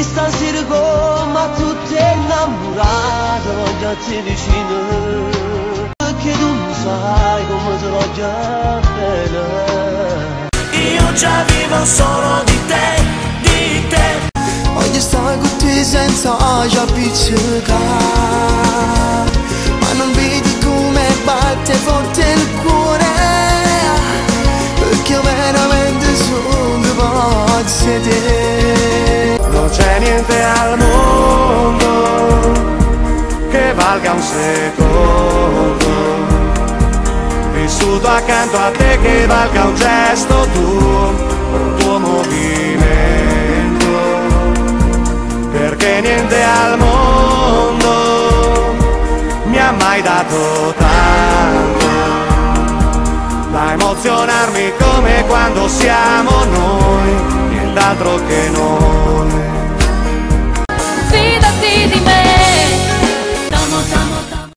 sta circo, ma tu ti innamorato, voglio ti vicino, perché tu non sai come te l'ho già bene. Io già vivo solo di te, di te. Voglio stare con te senza appiccicare, ma non vedi come batte forte il cuore, perché io veramente sono pazzo di te. Non c'è niente al mondo che valga un secondo vissuto accanto a te, che valga un gesto tuo, un tuo movimento, perché niente al mondo mi ha mai dato tanto da emozionarmi come quando siamo noi, nient'altro che noi.